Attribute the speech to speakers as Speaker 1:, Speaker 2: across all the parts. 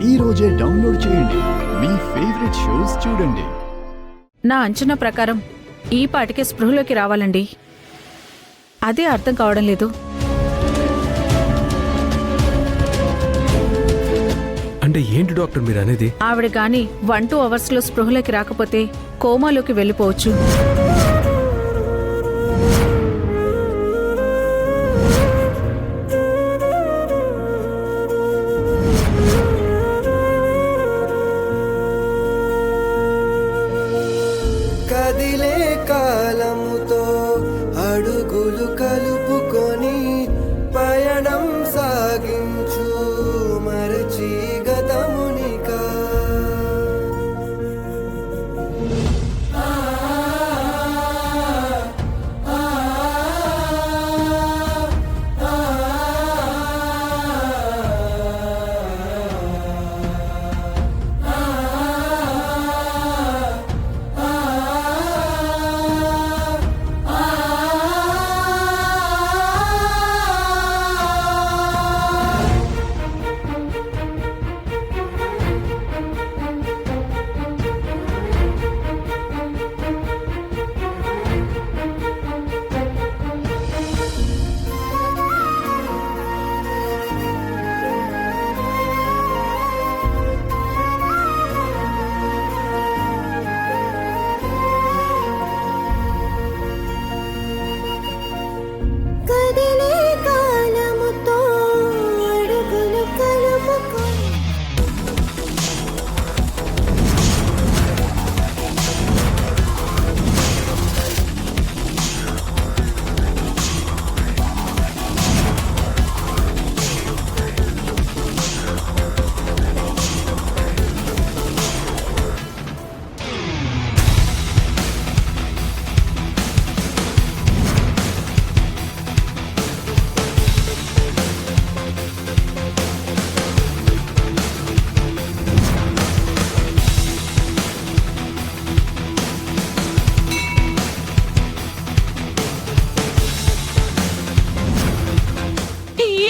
Speaker 1: ఈ రోజే డౌన్లోడ్ చేయండి. మీ ఫేవరెట్ షోస్ చూడండి.
Speaker 2: నా అంచనా ప్రకారం ఈ పాటికే స్పృహలోకి రావాలండి. అదే అర్థం కావడం లేదు.
Speaker 3: అంటే ఏంటి డాక్టర్ మీరు అనేది?
Speaker 2: ఆవిడ గాని 1-2 అవర్స్లో స్పృహలోకి రాకపోతే కోమాలోకి వెళ్ళిపోవచ్చు.
Speaker 4: కదిలే కాలముతో అడుగులు కలుపుకొని పయనం సాగించు మరచి గతమునికా. కదిలే కాలముతో అడుగులు కలుపుకొని.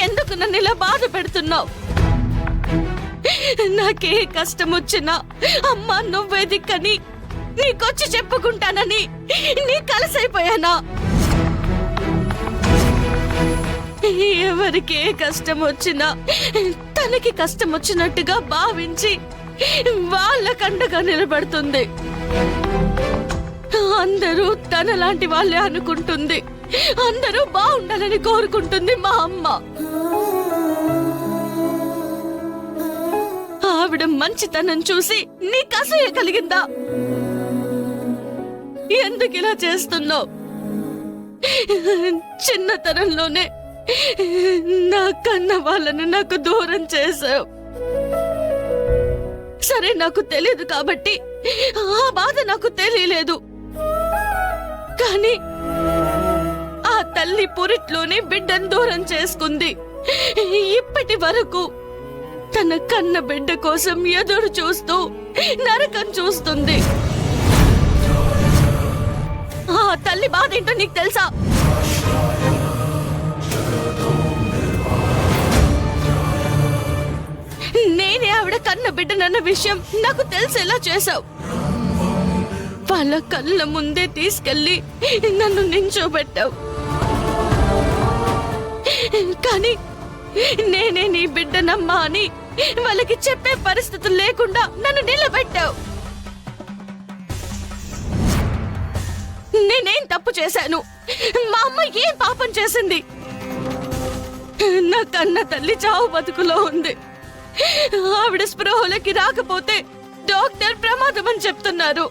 Speaker 5: ఎందుకు నన్ను ఇలా బాధ పెడుతున్నావు? నాకే కష్టం వచ్చినా అమ్మా నువ్వే దిక్కని నీకొచ్చి చెప్పుకుంటానని నీ కలిసైపోయానా? ఎవరికి ఏ కష్టం వచ్చినా తనకి కష్టం వచ్చినట్టుగా భావించి వాళ్ళ కండగా నిలబడుతుంది. అందరూ తనలాంటి వాళ్ళే అనుకుంటుంది. అందరూ బాగుండాలని కోరుకుంటుంది మా అమ్మ. ఆవిడ మంచితనం చూసి నీకు అసూయ కలిగిందా? ఎందుకు ఇలా చేస్తున్నావు? చిన్నతనంలోనే నా కన్న వాళ్ళను నాకు దూరం చేశావు. సరే, నాకు తెలియదు కాబట్టి ఆ బాధ నాకు తెలియలేదు. కానీ ఆ తల్లి పురిట్లోనే బిడ్డను దూరం చేసుకుంది. ఇప్పటి వరకు తన కన్న బిడ్డ కోసం ఎదురు చూస్తూ నరకం చూస్తుంది. ఆ తల్లి బాధ ఏంటో నీకు తెలుసా? నేనే ఆవిడ కన్న బిడ్డనన్న విషయం నాకు తెలిసేలా చేశావు. వాళ్ళ కళ్ళ ముందే తీసుకెళ్లి నన్ను నించోబెట్టావు. కానీ నేనే నీ బిడ్డనమ్మా అని వాళ్ళకి చెప్పే పరిస్థితులు లేకుండా నన్ను నిలబెట్టావు. నేనేం తప్పు చేశాను? మా అమ్మ ఏం పాపం చేసింది? నా కన్న తల్లి చావు బతుకులో ఉంది. ఆవిడ స్పృహలోకి రాకపోతే డాక్టర్ ప్రమాదం అని చెప్తున్నారు.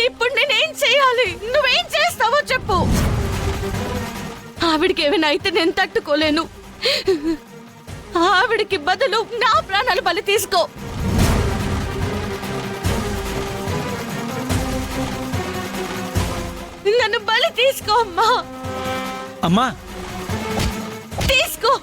Speaker 5: ఇప్పుడు నేనేం చేయాలి? నువ్వేం చేస్తావో చెప్పు. ఆవిడికి ఏమైనా అయితే నేను తట్టుకోలేను. ఆవిడికి బదులు నా ప్రాణాలు బలి తీసుకో. నన్ను బలి తీసుకో అమ్మా.
Speaker 3: అమ్మా
Speaker 5: తీసుకో.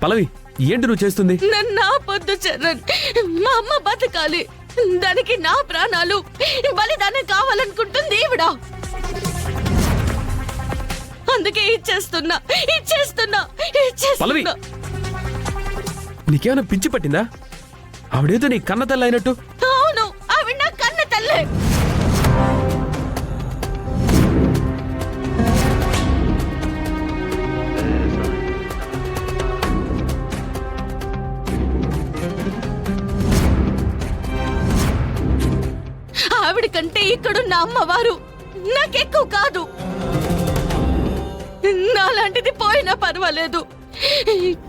Speaker 3: పల్లవి ఏంటి నువ్వు చేస్తుంది?
Speaker 5: నన్ను ఆపొద్దు చరణ్. మా అమ్మ బతకాలి, దానికి నా ప్రాణాలు బలిదానం కావాలనుకుంటుంది ఈవిడ. అందుకే ఇచ్చేస్తున్నా.
Speaker 3: పల్లవి నీకేమైనా పిచ్చి పట్టిందా? ఆవిడేదో నీ కన్న తల్లి అయినట్టు.
Speaker 5: అవును, ఆవిడ నా కన్న తల్లే. ఆవిడ కంటే ఇక్కడున్న అమ్మవారు నాకెక్కువ కాదు. నాలాంటిది పోయినా పర్వాలేదు,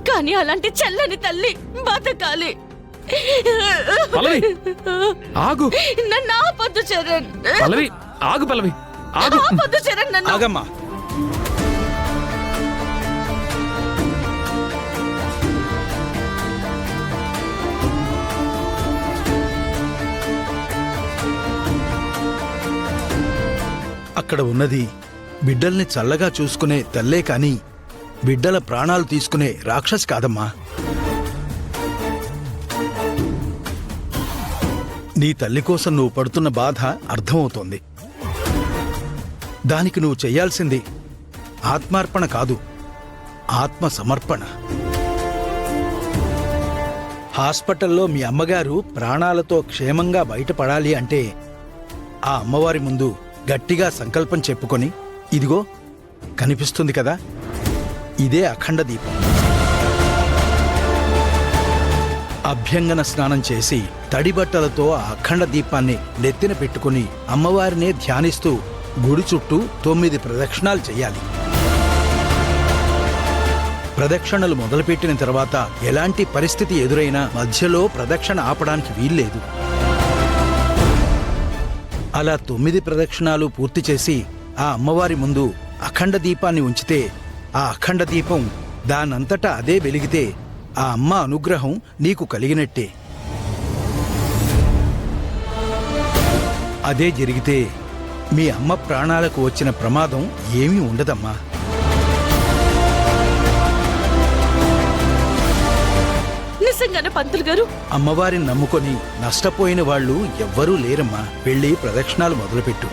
Speaker 5: కానీ అలాంటి చల్లని తల్లి బతకాలి.
Speaker 3: పల్లవి ఆగు.
Speaker 5: నన్ను ఆపొద్దు చరణ్.
Speaker 3: పల్లవి ఆగు. పల్లవి ఆగు.
Speaker 5: ఆపొద్దు చరణ్ నన్ను.
Speaker 6: ఆగమ్మా. అక్కడ ఉన్నది బిడ్డల్ని చల్లగా చూసుకునే తల్లే కాని బిడ్డల ప్రాణాలు తీసుకునే రాక్షసి కాదమ్మా. నీ తల్లి కోసం నువ్వు పడుతున్న బాధ అర్థమవుతోంది. దానికి నువ్వు చెయ్యాల్సింది ఆత్మార్పణ కాదు, ఆత్మ సమర్పణ. హాస్పిటల్లో మీ అమ్మగారు ప్రాణాలతో క్షేమంగా బయటపడాలి అంటే ఆ అమ్మవారి ముందు గట్టిగా సంకల్పం చెప్పుకొని, ఇదిగో కనిపిస్తుంది కదా, ఇదే అఖండ దీపం. అభ్యంగన స్నానం చేసి తడిబట్టలతో ఆ అఖండ దీపాన్ని నెత్తిన పెట్టుకుని అమ్మవారినే ధ్యానిస్తూ గుడి చుట్టూ 9 ప్రదక్షిణాలు చెయ్యాలి. ప్రదక్షిణలు మొదలుపెట్టిన తర్వాత ఎలాంటి పరిస్థితి ఎదురైనా మధ్యలో ప్రదక్షిణ ఆపడానికి వీల్లేదు. అలా 9 ప్రదక్షిణాలు పూర్తి చేసి ఆ అమ్మవారి ముందు అఖండ దీపాన్ని ఉంచితే ఆ అఖండ దీపం దానంతటా అదే వెలిగితే ఆ అమ్మ అనుగ్రహం నీకు కలిగినట్టే. అదే జరిగితే మీ అమ్మ ప్రాణాలకు వచ్చిన ప్రమాదం ఏమీ ఉండదమ్మా.
Speaker 5: నిజంగానే పంతులు గారు?
Speaker 6: అమ్మవారిని నమ్ముకొని నష్టపోయిన వాళ్ళు ఎవ్వరూ లేరమ్మా. వెళ్ళి ప్రదక్షిణాలు మొదలుపెట్టు.